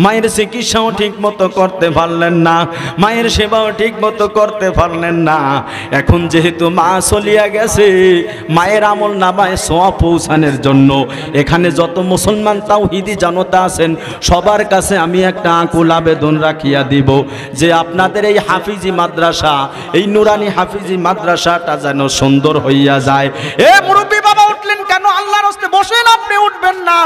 মায়ের চিকিৎসাও ঠিক মতো করতে পারলেন না, মায়ের সেবাও ঠিক মতো করতে পারলেন না। এখন যেহেতু মা চলিয়া গেছে, মায়ের আমল নামায় সওয়াব পৌঁছানোর জন্য এখানে যত মুসলমান তাওহীদি জনতা আছেন সবার কাছে আমি একটা আকুল আবেদন রাখিয়া দিব যে আপনাদের এই হাফিজি মাদ্রাসা, এই নুরানি হাফিজি মাদ্রাসাটা যেন সুন্দর হইয়া যায়। এ মুরব্বী বাবা উঠলেন কেন? আল্লাহর রাস্তে বসেন, আপনি উঠবেন না,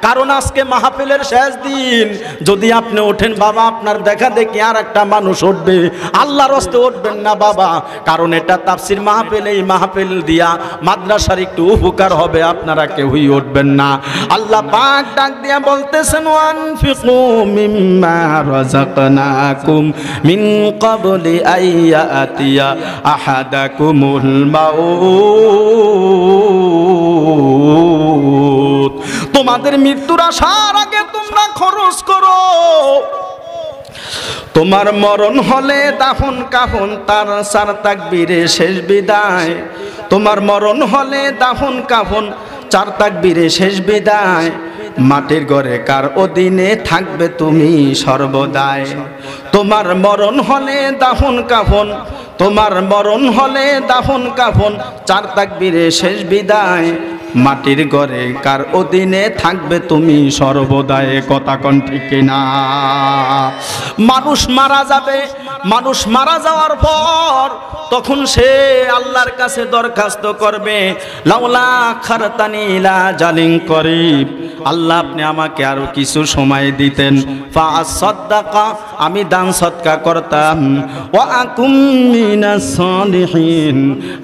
কারণ আজকে মাহফিলের শেষ দিন। যদি আপনি ওঠেন বাবা, আপনার দেখা দেখি আর একটা মানুষ উঠবে। আল্লাহর রাস্তে উঠবেন না বাবা, কারণ এটা তাফসীর মাহফিল, এই মাহফিল দিয়া মাদ্রাসার একটু উপকার হবে, আপনারা কেউই উঠবেন না। আল্লাহ পাক ডাক দিয়া বলতেছেন ওয়ানফিকু মিম্মা রাযাকনাকুম মিন ক্বাবলি আইয়াতিয়া আহাদাকুমুল মাউত। তোমাদের মৃত্যুর আসার আগে তোমরা খরচ করো। তোমার মরণ হলে দাফন কাফন তার 4 তাকবীরে শেষ বিদায়। তোমার মরণ হলে দাফন কাফন 4 তাকবীরে শেষ বিদায়। মাটির ঘরে কার অধীনে থাকবে তুমি সর্বদাই। তোমার মরণ হলে দাফন কাফন, তোমার মরণ হলে দাফন কাফন 4 তাকবীরে শেষ বিদায়। মাটির ঘরে কার অধীনে থাকবে তুমি সর্বদাই। কথা কোন ঠিক না? মানুষ মারা যাবে, মানুষ মারা যাওয়ার পর তখন সে আল্লাহর কাছে দরখাস্ত করবে, লাউলা খারতানি ইলা জালিন করিব, আল্লাহ আপনি আমাকে আরো কিছু সময় দিতেন, ফাআসাদদাকা, আমি দান সদকা করতাম, ওয়া আকুম মিনাস সালিহিন,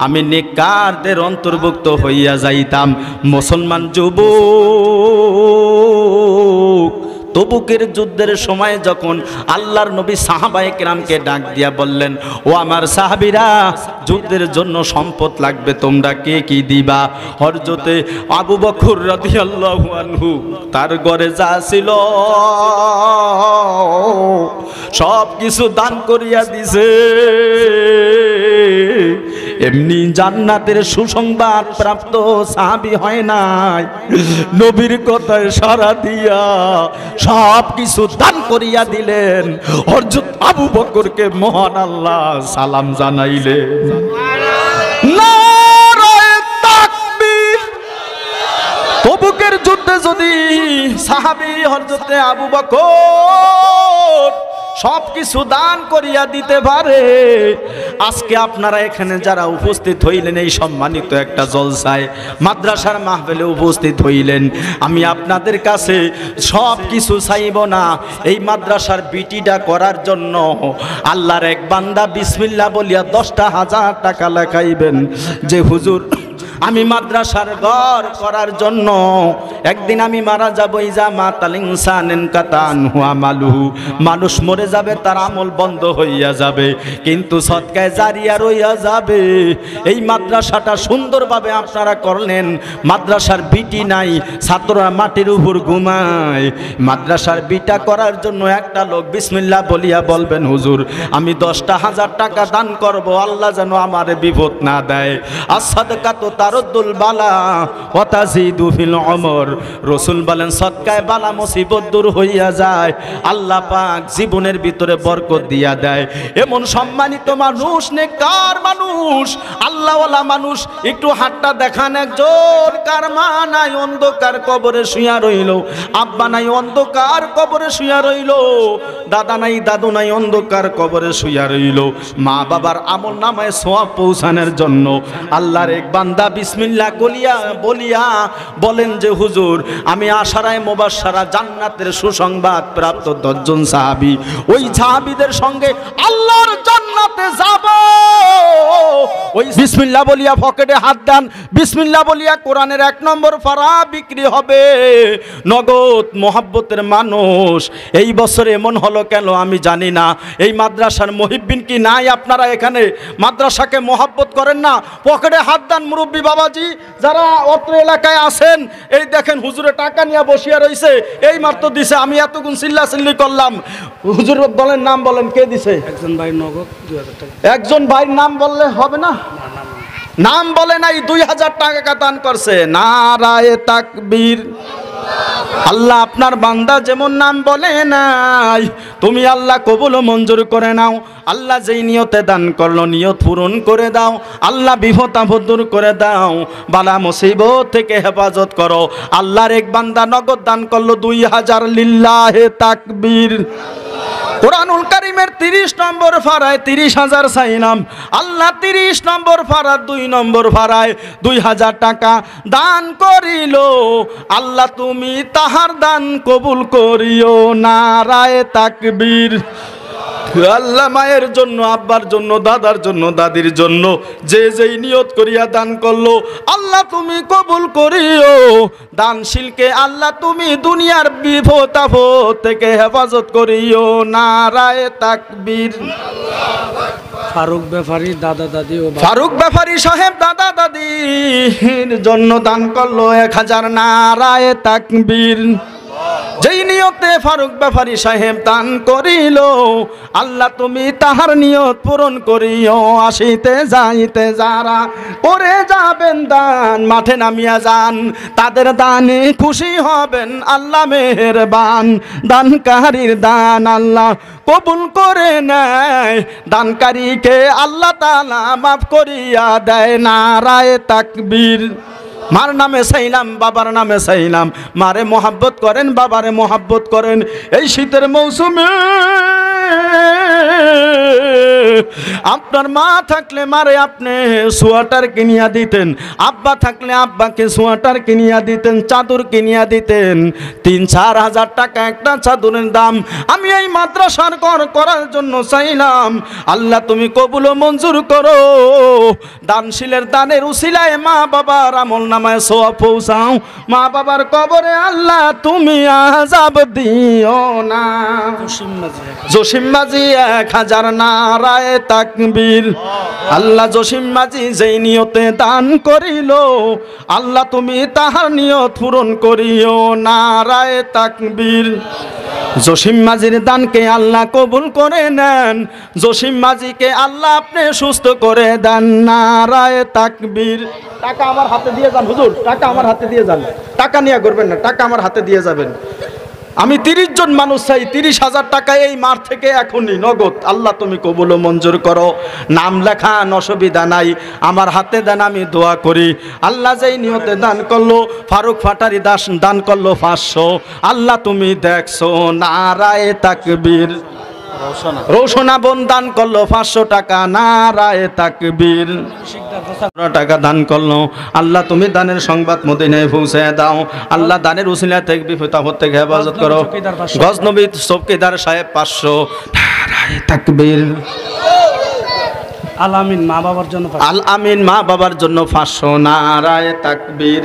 আমি নেককারদের অন্তর্ভুক্ত হইয়া যাইতাম। মুসলমান যুবক, তবুকের যুদ্ধের সময় যখন আল্লাহর নবী সাহাবায়ে কেরামকে ডাক দিয়া বললেন, ও আমার সাহাবীরা, যুদ্ধের জন্য সম্পদ লাগবে, তোমরা কে কি দিবা? হযরতে আবু বকর রাদিয়াল্লাহু আনহু তার ঘরে যা ছিল সব কিছু দান করিয়া দিছে। এমনি জান্নাতের সুসংবাদ প্রাপ্ত সাহাবী হয় নাই, নবীর কথায় সাড়া দিয়া সব কিছু দান করিয়া দিলেন। হযরত আবু বকরকে মহান আল্লাহ সালাম জানাইলেন। নারায়ে তাকবীর। তবুকের যুদ্ধে যদি সাহাবী হযরতে আবু বকর সব কিছু দান করিয়া দিতে পারে, আজকে আপনারা এখানে যারা উপস্থিত হইলেন এই সম্মানিত একটা জলসায় মাদ্রাসার মাহফিলে উপস্থিত হইলেন, আমি আপনাদের কাছে সব কিছু চাইব না। এই মাদ্রাসার বিটিটা করার জন্য আল্লাহর এক বান্দা বিসমিল্লাহ বলিয়া 10,000 টাকা লেখাইবেন যে হুজুর আমি মাদ্রাসার ঘর করার জন্য একদিন আমি মারা যাব। ইজা মাতাল ইনসানিন কাতান হুয়া মালুহু, মানুষ মরে যাবে, তার আমল বন্ধ হইয়া যাবে, কিন্তু সদকায়ে জারিয়া রইয়া যাবে। এই মাদ্রাসাটা সুন্দরভাবে আপনারা করলেন, মাদ্রাসার বিটি নাই, ছাত্ররা মাটির উপর ঘুমায়। মাদ্রাসার বিটা করার জন্য একটা লোক বিসমিল্লাহ বলিয়া বলবেন, হুজুর আমি 10,000 টাকা দান করব, আল্লাহ যেন আমার বিপদ না দেয়। as-সাদকাতু তারুদ্দুল বালা ওয়া তাজিদু ফিল উমর। রাসূল বলেন সদকায়ে বালা মুসিবত দূর হইয়া যায়, আল্লাহ পাক জীবনের ভিতরে বরকত দিয়া দেয়। এমন সম্মানিত মানুষ, নেককার মানুষ, আল্লাহওয়ালা মানুষ, একটু হাতটা দেখান একজন। কার মা নাই অন্ধকার কবরে শুয়া রইল, আব্বা নাই অন্ধকার কবরে শুয়া রইল, দাদা নাই দাদু নাই অন্ধকার কবরে শুয়া রইল। মা বাবার আমল নামায় সওয়াব পৌঁছানোর জন্য আল্লাহর এক বান্দা বিসমিল্লাহ বলিয়া বলেন যে হুজুর আমি আশারায়ে মুবাশশারা জান্নাতের সুসংবাদ প্রাপ্ত 10 জন সাহাবী, ওই সাহাবীদের সঙ্গে আল্লাহর জান্নাতে যাব। ওই বিসমিল্লাহ বলিয়া পকেটে হাত দেন, বিসমিল্লাহ বলিয়া কোরআনের 1 নম্বর পারা বিক্রি হবে। নগদ মোহাব্বতের মানুষ। এই বছর এমন হলো কেন আমি জানি না। এই মাদ্রাসার মুহিব্বিন কি নাই? আপনারা এখানে মাদ্রাসাকে মোহাব্বত করেন না? পকেটে হাত দেন মুরব্বী বাবাজি যারা অত্র এলাকায় আছেন। এই দেখেন হুজুরে টাকা নিয়ে বসিয়া রইছে, এই মাত্র দিছে, আমি এতক্ষণ চিল্লাচিল্লি করলাম। হুজুর বলেন, নাম বলেন, কে দিছে? একজন ভাই নগদ 2000 টাকা। একজন ভাইয়ের নাম বললে হবে না? নাম বলে নাই, 2000 টাকা দান করছে। নারায়ে তাকবীর। আল্লাহ আপনার বান্দা যেমন নাম বলে নাই, তুমি আল্লাহ কবুল ও মঞ্জুর করে নাও। আল্লাহ যেই নিয়তে দান করলো নিয়ত পূরণ করে দাও। আল্লাহ বিপদ আপদ দূর করে দাও, বালা মুসিবত থেকে হেফাজত করো। আল্লাহর এক বান্দা নগদ দান করলো 2000, লিল্লাহে তাকবীর। কোরআনুল কারীমের 30 নম্বর ফারায় 30,000 চাইলাম। আল্লাহ 30 নম্বর ফারার 2 নম্বর ফারায় 2000 টাকা দান করিল। আল্লাহ তুমি তাহার দান কবুল করিও, নারায়ে তাকবীর। আল্লাহ মায়ের জন্য, আব্বার জন্য, দাদার জন্য, দাদির জন্য যে যেই নিয়ত করিয়া দান করলো আল্লাহ তুমি কবুল করিও। দানশীলকে আল্লাহ তুমি দুনিয়ার বিপদ আপদ থেকে হেফাজত করিও, নারায়ে তাকবীর। ফারুক ব্যাপারী দাদা দাদি ও ফারুক ব্যাপারী সাহেব দাদা দাদির জন্য দান করলো 1000, নারায়ে তাকবীর। যেই নিয়তে ফারুক ব্যাপারী সাহেব দান করিল আল্লাহ তুমি তাহার নিয়ত পূরণ করিও। আসিতে যাইতে যারা করে যাবেন দান, মাঠে নামিয়া যান, তাদের দানে খুশি হবেন আল্লাহ মেহেরবান। দানকারীর দান আল্লাহ কবুল করে নেয়, দানকারীকে আল্লাহ তাআলা মাফ করিয়া দেয়, নারায়ে তাকবীর। মার নামে চাইলাম, বাবার নামে চাইলাম, মারে মোহাব্বত করেন, বাবারে মোহাব্বত করেন। এই শীতের মৌসুমে আপনার মা থাকলে মারে আপনি সোয়াটার কিনিয়া দিতেন, আব্বা থাকলে আব্বাকে সোয়াটার কিনিয়া দিতেন, চাদর কিনিয়া দিতেন। 3-4 হাজার টাকা একটা চাদরের দাম। আমি এই মাদ্রাসার করার জন্য চাইলাম, আল্লাহ তুমি কবুল ও মঞ্জুর করো। দানশীলের দানের উসিলায় মা বাবার আমল নামায় সওয়াব পৌঁছাও। মা বাবার কবরে আল্লাহ তুমি আযাব দিও না। জসিম মাঝি 1000, নারায়ে তাকবীর। আল্লাহ জসিম মাঝি যেই নিয়তে দান করিল আল্লাহ তুমি তাহার নিয়ত পূরণ করিও, নারায়ে তাকবীর। জসিম মাঝির দানকে আল্লাহ কবুল করে নেন, জসিম মাঝিকে আল্লাহ আপনি সুস্থ করে দেন, নারায়ে তাকবীর। টাকা আমার হাতে দিয়ে যান হুজুর, টাকা আমার হাতে দিয়ে যান, টাকা নিয়ে করবেন না, টাকা আমার হাতে দিয়ে যাবেন। আমি 30 জন মানুষ চাই, 30,000 টাকা এই মাঠ থেকে এখনই নগদ। আল্লাহ তুমি কবুল ও মঞ্জুর করো। নাম লেখান অসুবিধা নাই, আমার হাতে দেন, আমি দোয়া করি। আল্লাহ যেই নিয়তে দান করলো, ফারুক ফাটারি দাস দান করলো 500। আল্লাহ তুমি দেখছো, নারায়ে তাকবীর। রৌশনা বোন দান করলো 500 টাকা, নারায়ে তাকবীর। টাকা দান করলো। আল্লাহ তুমি দানের সংবাদ মদিনায় পৌঁছে দাও। আল্লাহ দানের উসিলা থেকে বিপদ আপদ থেকে হেফাজত করো। গজনবী চৌকিদার সাহেব 500, নারায়ে তাকবীর। আল আমিন মা বাবার জন্য আল আমিন মা বাবার জন্য 500, নারায়ে তাকবীর।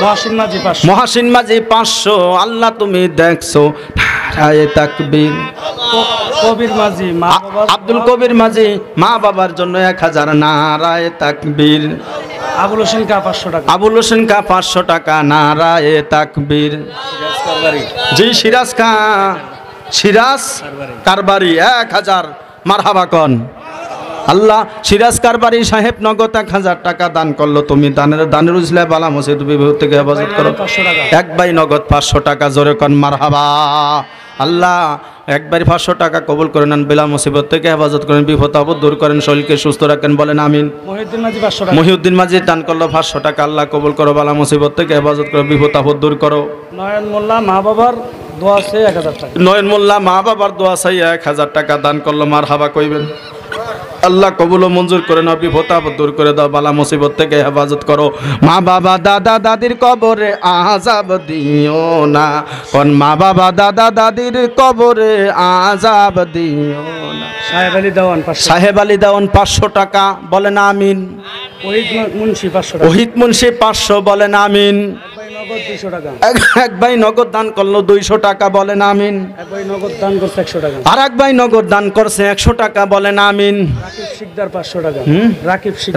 মহসিন মাঝি 500, মহসিন মাঝি 500। আল্লাহ তুমি দেখছো, নারায়ে তাকবীর। কবির মাঝি মা বাবার, আব্দুল কবির মাঝি মা বাবার জন্য 1000, নারায়ে তাকবীর। আবুল হোসেন কা 500 টাকা, আবুল হোসেন কা 500 টাকা, নারায়ে তাকবীর। জি সিরাজ কা, সিরাজ কারবারি 1000, মারহাবা কন। আল্লাহ সিরাজ কারবারি সাহেব নগদ 1000 টাকা দান করলো। তুমি দানের উজলা বালা মসজিদ বিভূত থেকে হেফাজত করো। 500 টাকা, একবাই নগদ 500 টাকা, জোরে কন মারহাবা। আল্লাহ একবারই 500 টাকা কবুল করে নেন, বেলা মুসিবত থেকে হেফাজত করেন, বিপদ আপদ দূর করেন, শরীরকে সুস্থ রাখেন, বলেন আমিন। মহিউদ্দিন মাঝি 500 টাকা, মহিউদ্দিন মাঝি দান করলো 500 টাকা। আল্লাহ কবুল করো, বালা মুসিবত থেকে হেফাজত করো, বিপদ আপদ দূর করো। নয়ন মোল্লা মা বাবার দোয়া আছে 1000 টাকা, নয়ন মোল্লা মা বাবার দোয়া চাই 1000 টাকা দান করলো, মারহাবা কইবেন। আল্লাহ কবুল ও মঞ্জুর করে নাও, বিপদ আপদ দূর করে দাও, বালা মুসিবত থেকে হেফাজত করো। মা বাবা দাদা দাদির কবরে আযাব দিও না, কোন মা বাবা দাদা দাদির কবরে আযাব দিও না। সাহেব আলী দেওয়ান 500, সাহেব আলী দেওয়ান 500 টাকা, বলেন আমিন। ওহিদ মুন্সি 500 টাকা, ওহিদ মুন্সি 500, বলেন আমিন। নগদ 200 টাকা, এক ভাই নগদ দান করলো 200 টাকা, বলেন আমিন। এক ভাই নগদ দান করছে 100 টাকা, আর এক ভাই নগদ দান করছে 100 টাকা, বলেন আমিন। রাকিব শিকদার 500 টাকা,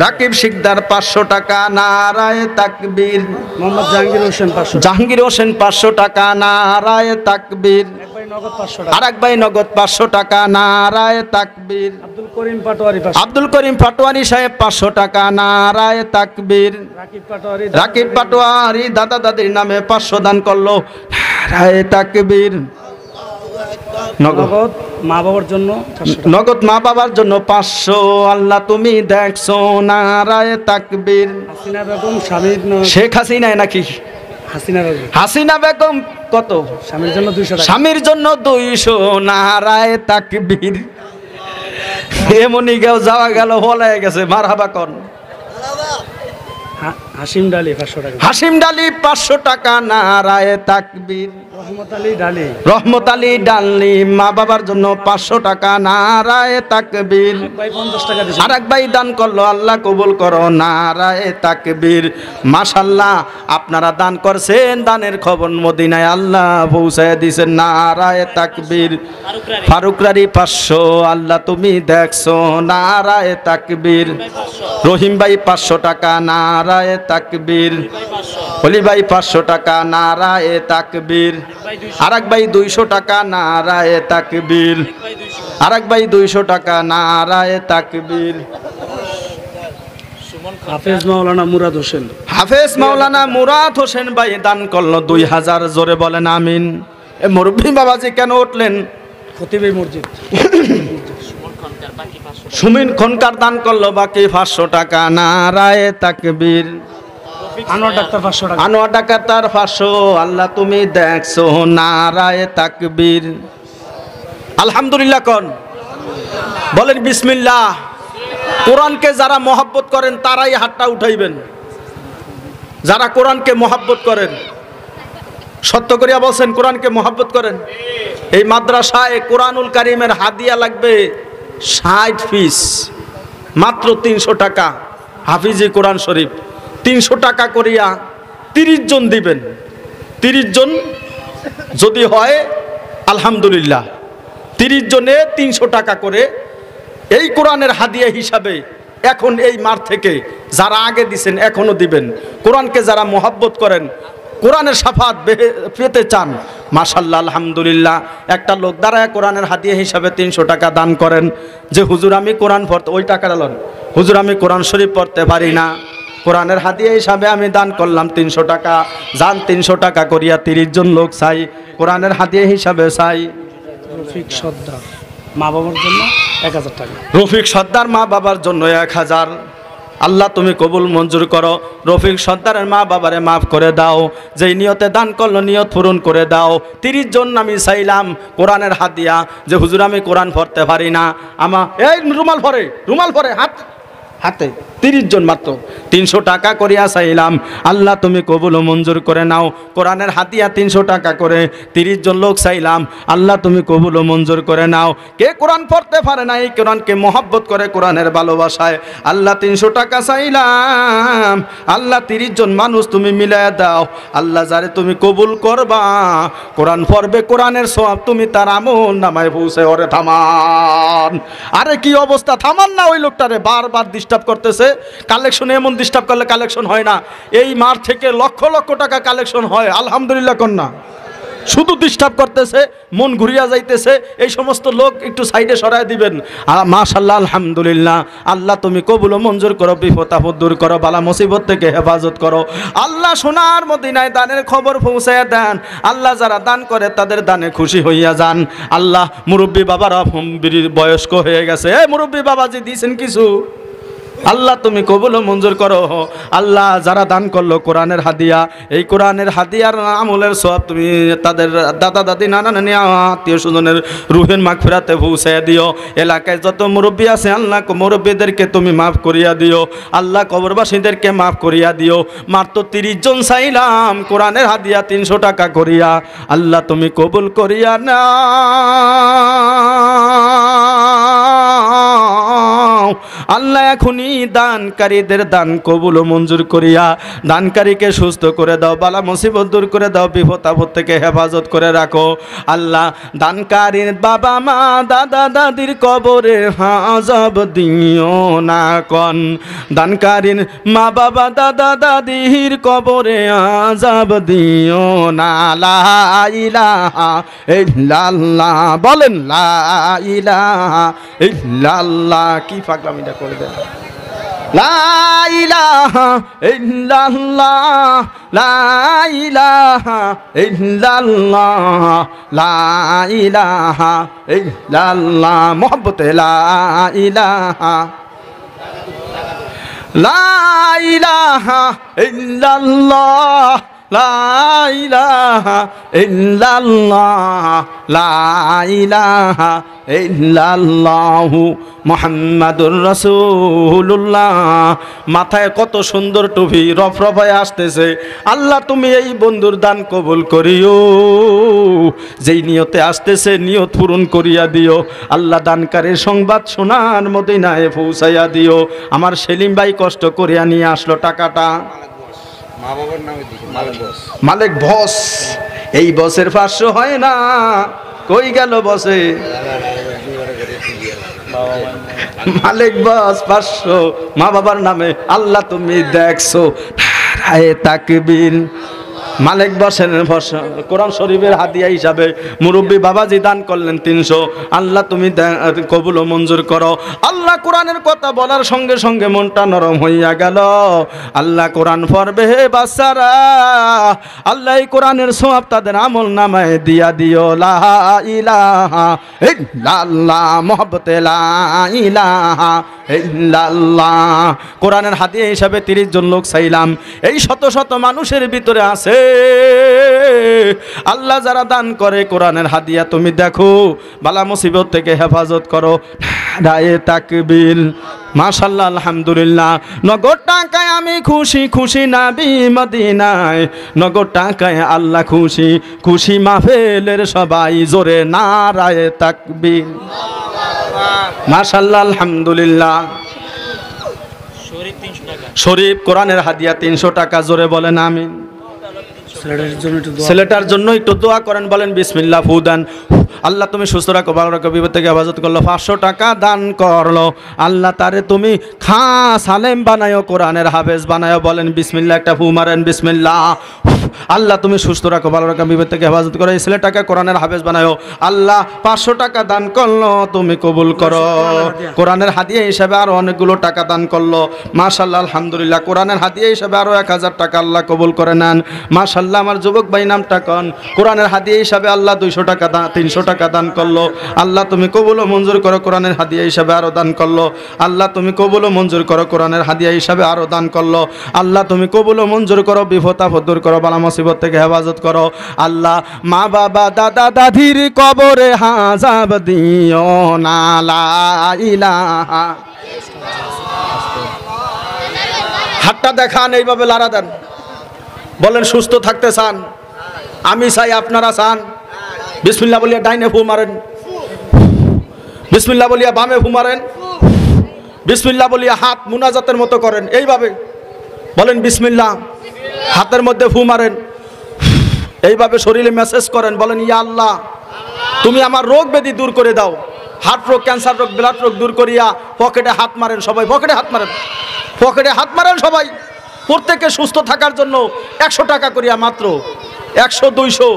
রাকিব শিকদার 500 টাকা, নারায়ে তাকবীর। মোহাম্মদ জাহাঙ্গীর হোসেন 500 টাকা, জাহাঙ্গীর হোসেন 500 টাকা, নারায়ে তাকবীর। এক ভাই ভাই নগদ 500 টাকা। আর এক ভাই নগদ 500 টাকা। নারায়ে তাকবীর। আব্দুল করিম পাটোয়ারি 500। আব্দুল করিম পাটোয়ারি সাহেব 500 টাকা। নারায়ে তাকবীর। রাকিব পাটোয়ারি। রাকিব পাটোয়ারি দাদা দাদির নামে 500 দান করলো। নারায়ে তাকবীর। নগদ মা বাবার জন্য 500 টাকা। নগদ মা বাবার জন্য 500। আল্লাহ তুমি দেখছো। নারায়ে তাকবীর। হাসিনা বেগম স্বামীর শেখ হাসিনা নাকি? হাসিনা বেগম হাসিনা বেগম কত? স্বামীর জন্য 200 টাকা। স্বামীর জন্য 200। নারায়ে তাকবীর। এমনি কেউ যাওয়া গেল হয়ে গেছে। মারহাবা কোন? হাসিম ডালি 500 টাকা। হাসিম ডালি 500 টাকা। নারায়ে তাকবীর। রহমত আলী ডালি। রহমত আলী ডালি মা বাবার জন্য 500 টাকা। নারায়ে তাকবীর। ভাই 50 টাকা দিয়েছে। আর এক ভাই দান করলো। আল্লাহ কবুল করো। নারায়ে তাকবীর। মাশাআল্লাহ আপনারা দান করছেন, দানের খবর মদিনায় আল্লাহ পৌঁছায় দিয়েছেন। নারায়ে তাকবীর। ফারুক রারি 500। আল্লাহ তুমি দেখছো। নারায়ে তাকবীর। রহিম ভাই 500 টাকা। নারায়ে তাকবীর। হলি ভাই 500 টাকা। নারায়ে তাকবীর। আর এক ভাই 200 টাকা। নারায়ে তাকবীর। আর এক ভাই 200 টাকা। নারায়ে তাকবীর। হাফেজ মাওলানা মুরাদ হোসেন। হাফেজ মাওলানা মুরাদ হোসেন ভাই দান করলো 2000। জোরে বলেন আমিন। এ মুরব্বী বাবাজি কেন উঠলেন? খতিবে মসজিদ। সুমিন খনকার দান করলো বাকি 500 টাকা। নারায়ে তাকবীর। আনোয়ার ডাক্তার 500 টাকা। আনোয়ার ডাকাতার 500। আল্লাহ তুমি দেখছো। নারায়ে তাকবীর। আলহামদুলিল্লাহ কোন? বলেন বিসমিল্লাহ। কোরআনকে যারা মহব্বত করেন তারাই হাতটা উঠাইবেন। যারা কোরআনকে মহব্বত করেন, সত্য করিয়া বলছেন কোরআনকে মহব্বত করেন। এই মাদ্রাসায় কোরআনুল কারীমের হাদিয়া লাগবে 60 পিস, মাত্র 300 টাকা। হাফিজি কোরআন শরীফ 300 টাকা করিয়া 30 জন দিবেন। 30 জন যদি হয় আলহামদুলিল্লাহ। 30 জনে 300 টাকা করে এই কোরআনের হাদিয়া হিসাবে এখন এই মার থেকে যারা আগে দিছেন এখনো দিবেন। কোরআনকে যারা মহব্বত করেন, কোরআনের শাফাত পেতে চান, মাশাআল্লাহ আলহামদুলিল্লাহ। একটা লোক দাঁড়ায় কোরআনের হাদিয়া হিসাবে 300 টাকা দান করেন যে হুজুর আমি কোরআন পড়তে, ওই টাকাটা লন, হুজুর আমি কোরআন শরীফ পড়তে পারি না, কোরআনের হাদিয়া হিসাবে আমি দান করলাম 300 টাকা। যান 300 টাকা করিয়া 30 জন লোক চাই, কোরআনের হাদিয়া হিসাবে চাই। রফিক সর্দার মা বাবার জন্য 1000 টাকা। রফিক সর্দার মা বাবার জন্য 1000। আল্লাহ তুমি কবুল মঞ্জুর করো। রফিক সর্দারের মা বাবারে মাফ করে দাও। যেই নিয়তে দান করলো নিয়ত পূরণ করে দাও। 30 জন আমি চাইলাম কোরআনের হাদিয়া, যে হুজুর আমি কোরআন পড়তে পারি না, এই রুমাল ভরে হাতে 30 জন মাত্র 300 টাকা করিয়া চাইলাম। আল্লাহ তুমি কবুল ও মঞ্জুর করে নাও। কোরআনের হাদিয়া 300 টাকা করে 30 জন লোক চাইলাম। আল্লাহ তুমি কবুল ও মঞ্জুর করে নাও। কে কোরআন পড়তে পারে না, এই কোরআনকে মহব্বত করে কোরআনের ভালোবাসায় আল্লাহ 300 টাকা চাইলাম। আল্লাহ 30 জন মানুষ তুমি মিলায় দাও। আল্লাহ যারে তুমি কবুল করবা, কোরআন পড়বে, কোরআনের সওয়াব তুমি তার আমল নামায় পৌঁছে। ওরে থামান, আরে কি অবস্থা, থামান না ওই লোকটারে, বারবার ডিস্টার্ব করতেছে। কালেকশনে এমন ডিস্টার্ব করলে কালেকশন হয় না। এই মার থেকে লক্ষ লক্ষ টাকা কালেকশন হয় আলহামদুলিল্লাহ কন্যা। শুধু ডিস্টার্ব করতেছে, মন ঘুরিয়া যাইতেছে। এই সমস্ত লোক একটু সাইডে সরায় দিবেন। মাশাআল্লাহ আলহামদুলিল্লাহ। আল্লাহ তুমি কবুল ও মঞ্জুর করো, বিপদ আপদ দূর করো, বালা মুসিবত থেকে হেফাজত করো। আল্লাহ সোনার মদিনায় দানের খবর পৌঁছায় দেন। আল্লাহ যারা দান করে তাদের দানে খুশি হইয়া যান। আল্লাহ মুরব্বী বাবারা বয়স্ক হয়ে গেছে, মুরব্বী বাবাজি দিয়েছেন কিছু, আল্লাহ তুমি কবুল ও মঞ্জুর করো। আল্লাহ যারা দান করলো কোরআনের হাদিয়া, এই কোরআনের হাদিয়ার আমলের সওয়াব তুমি তাদের দাদা দাদি নানা নানি আত্মীয় স্বজনের রুহের মাগফিরাতে পৌঁছায় দিও। এলাকায় যত মুরব্বী আছে আল্লাহ মুরব্বীদেরকে তুমি মাফ করিয়া দিও। আল্লাহ কবরবাসীদেরকে মাফ করিয়া দিও। মাত্র 30 জন চাইলাম কোরআনের হাদিয়া 300 টাকা করিয়া। আল্লাহ তুমি কবুল করিয়া নাও। আল্লাহ এখনই দানকারীদের দান কবুল ও মঞ্জুর করিয়া দানকারীকে সুস্থ করে দাও, বালা মুসিবত দূর করে দাও, বিপদ আপদ থেকে হেফাজত করে রাখো। আল্লাহ দানকারীর বাবা মা দাদা দাদির কবরে আযাব দিও না কন, দানকারীর মা বাবা দাদা দাদির কবরে আযাব দিও না। লা ইলাহা ইল্লাল্লাহ বলেন, লা ইলাহা ইল্লাল্লাহ। কি পাগলামিটা করে দেন, লা ইলাহা ইল্লাল্লাহ, লা ইলাহা ইল্লাল্লাহ, লা ইলাহা ইল্লাল্লাহ। মুহাব্বতে লা ইলাহা, লা ইলাহা ইল্লাল্লাহ, লা ইলাহা ইল্লাল্লাহ, লা ইলাহা ইল্লাল্লাহু মুহাম্মাদুর রাসূলুল্লাহ। মাথায় কত সুন্দর টুপি রফরফায় আসতেছে। আল্লাহ তুমি এই বন্ধুর দান কবুল করিও, যেই নিয়তে আসতেছে নিয়ত পূরণ করিয়া দিও। আল্লাহ দানকারীর সংবাদ শোনার মদিনায় পৌঁছাইয়া দিও। আমার সেলিম ভাই কষ্ট করিয়া নিয়ে আসলো টাকাটা, মালিক বস। এই বসের 500 হয় না, কই গেল বসে? মালিক বস 500 মা বাবার নামে। আল্লাহ তুমি দেখছো, নারায়ে তাকবীর। মালিক বসেন কোরআন শরীফের হাদিয়া হিসাবে মুরব্বী বাবাজি দান করলেন 300। আল্লাহ তুমি কবুল ও মঞ্জুর করো। আল্লাহ কোরআনের কথা বলার সঙ্গে সঙ্গে মনটা নরম হইয়া গেল। আল্লাহ কোরআন পড়বে হে বাচ্চারা, আল্লাহ এই কোরআনের সওয়াব তাদের আমল নামায় দিয়া দিও। লা ইলাহা ইল্লাল্লাহ, মুহাব্বতে লা ইলাহা ইল্লাল্লাহ। কোরআনের হাদিয়া হিসাবে 30 জন লোক চাইলাম। এই শত শত মানুষের ভিতরে আছে আল্লাহ যারা দান করে কোরআনের হাদিয়া তুমি দেখো, বালা মুসিবত থেকে হেফাজত করো। নারায়ে তাকবীর, মাশাআল্লাহ, আলহামদুলিল্লাহ। নগদ টাকায় আমি খুশি, খুশি নবী মদিনায়। নগদ টাকায় আল্লাহ খুশি, খুশি মাহফিলের সবাই জোরে নারায়ে তাকবীর, মাশাআল্লাহ, আলহামদুলিল্লাহ। শরীফ কোরআনের হাদিয়া 300 টাকা, জোরে বলেন আমিন। ছেলেটার জন্য একটু দোয়া করেন, বলেন বিসমিল্লাহ। ফুদান, আল্লাহ তুমি সুস্থ রাখো, ভালো রাখো, বিপদ থেকে হেফাজত করলো। 500 টাকা দান করলো। আল্লাহ তারে তুমি খাস আলেম বানায়ো, কোরআনের হাফেজ বানায়ো। বলেন বিসমিল্লাহ, একটা ফু মারেন, বিসমিল্লাহ। আল্লাহ তুমি সুস্থ রাখো, ভালো রাখো, বিপদ থেকে হেফাজত করো। এই ছেলেটাকে কোরআনের হাফেজ বানায়ো। আল্লাহ 500 টাকা দান করলো, তুমি কবুল করো। কোরআনের হাদিয়া হিসাবে আরো অনেকগুলো টাকা দান করলো। মাশাআল্লাহ, আলহামদুলিল্লাহ। কোরআনের হাদিয়া হিসাবে আরো 1000 টাকা আল্লাহ কবুল করে নেন। মাশাআল্লাহ। আমার যুবক ভাই নামটা কন। কোরআনের হাদিয়া হিসাবে আল্লাহ 200 টাকা 300 টাকা দান করলো। আল্লাহ তুমি কবুল ও মঞ্জুর করো। কোরআনের হাদিয়া হিসাবে আরো দান করলো। আল্লাহ তুমি কবুল ও মঞ্জুর করো। কোরআনের হাদিয়া হিসাবে আরো দান করলো। আল্লাহ তুমি কবুল ও মঞ্জুর করো, বিপদ আপদ দূর করো, বালা মুসিবত থেকে হেফাজত করো। আল্লাহ মা বাবা দাদা দাদির কবরে আযাব দিও না। লা ইলাহা, হাতটা দেখান, এইভাবে লাড়া দেন, বলেন সুস্থ থাকতে চান? আমি চাই, আপনারা চান? বিসমিল্লাহ বলিয়া ডাইনে ফু মারেন, বিসমিল্লাহ বলিয়া বামে ফু মারেন, বিসমিল্লাহ বলিয়া হাত মুনাজাতের মতো করেন। এইভাবে বলেন বিসমিল্লাহ, হাতের মধ্যে ফু মারেন, এইভাবে শরীরে মেসেজ করেন। বলেন ইয়া আল্লাহ, তুমি আমার রোগ ব্যাধি দূর করে দাও। হার্ট রোগ, ক্যান্সার রোগ, ব্লাড রোগ দূর করিয়া পকেটে হাত মারেন সবাই, পকেটে হাত মারেন, পকেটে হাত মারেন সবাই। প্রত্যেকে সুস্থ থাকার জন্য 100 টাকা করিয়া, মাত্র 100, 200,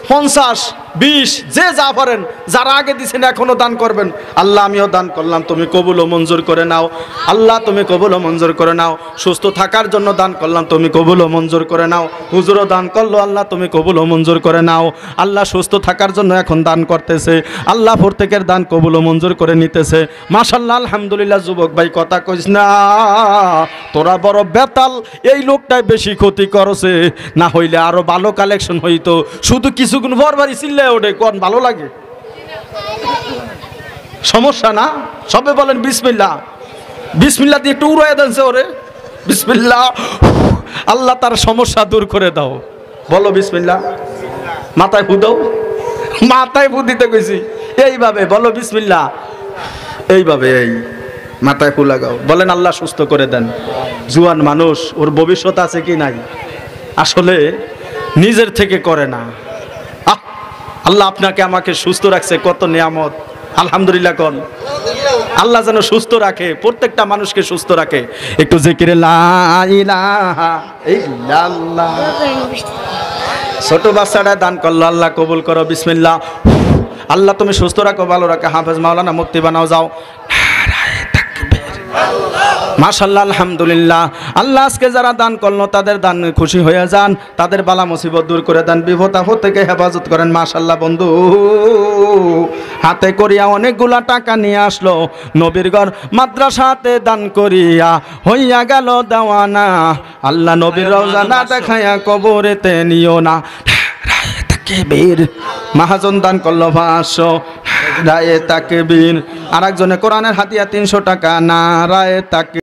50, 20, যে যা পারেন, যারা আগে দিছেন এখনো দান করবেন। আল্লাহ আমিও দান করলাম, তুমি কবুল ও মঞ্জুর করে নাও। আল্লাহ তুমি কবুল ও মঞ্জুর করে নাও। সুস্থ থাকার জন্য দান করলাম, তুমি কবুল ও মঞ্জুর করে নাও। হুজুরও দান করলো, আল্লাহ তুমি কবুল ও মঞ্জুর করে নাও। আল্লাহ সুস্থ থাকার জন্য এখন দান করতেছে। আল্লাহ প্রত্যেকের দান কবুল ও মঞ্জুর করে নিতেছে। মাশাআল্লাহ, আলহামদুলিল্লাহ। যুবক ভাই কথা কইস না, তোরা বড় বেতাল। এই লোকটাই বেশি ক্ষতি করছে, না হইলে আরো ভালো কালেকশন হইতো। শুধু কিছুক্ষণ পর বাড়ি চিল্লে ওঠে, কোন ভালো লাগে? সমস্যা না? সবে বলেন বিসমিল্লাহ। বিসমিল্লাহ দিয়ে একটু উড়াইয়া দেনছে ওরে, বিসমিল্লাহ। আল্লাহ তার সমস্যা দূর করে দাও। বলো বিসমিল্লাহ। মাথায় ফু দাও, মাথায় ফু দিতে কইছি। এইভাবে বলো বিসমিল্লাহ, এইভাবে। এই মাথায় ফু লাগাও, বলেন আল্লাহ সুস্থ করে দেন। জুয়ান মানুষ, ওর ভবিষ্যৎ আছে কি নাই? আসলে নিজের থেকে করে না। আল্লাহ আপনাকে আমাকে সুস্থ রাখছে, কত নিয়ামত, আলহামদুলিল্লাহ কোন। আল্লাহ যেন সুস্থ রাখে, প্রত্যেকটা মানুষকে সুস্থ রাখে। একটু জিকিরে লা ইলাহা ইল্লাল্লাহ। ছোট বাচ্চাটা দান করলো, আল্লাহ কবুল করো, বিসমিল্লাহ। আল্লাহ তুমি সুস্থ রাখো, ভালো রাখো, হাফেজ মাওলানা মুক্তি বানাও, যাও। মাশাআল্লাহ, আলহামদুলিল্লাহ। আল্লাহ আজকে যারা দান করলো তাদের দান খুশি হয়ে যান, তাদের বালা মুসিবত দূর করে দেন, বিপদ আপদ থেকে হেফাজত করেন। মাশাআল্লাহ বন্ধু হাতে করিয়া অনেকগুলা টাকা নিয়ে আসলো, নবীর ঘর মাদ্রাসাতে দান করিয়া হইয়া গেল দেওয়ানা। আল্লাহ নবীর রওজা না দেখাইয়া কবরেতে নিও না। তাকবীর। মাহাজন দান করলো 500, নারায়ে তাকবীর। আরেকজনে কোরআনের হাতিয়া 300 টাকা, নারায়ে তাকবীর।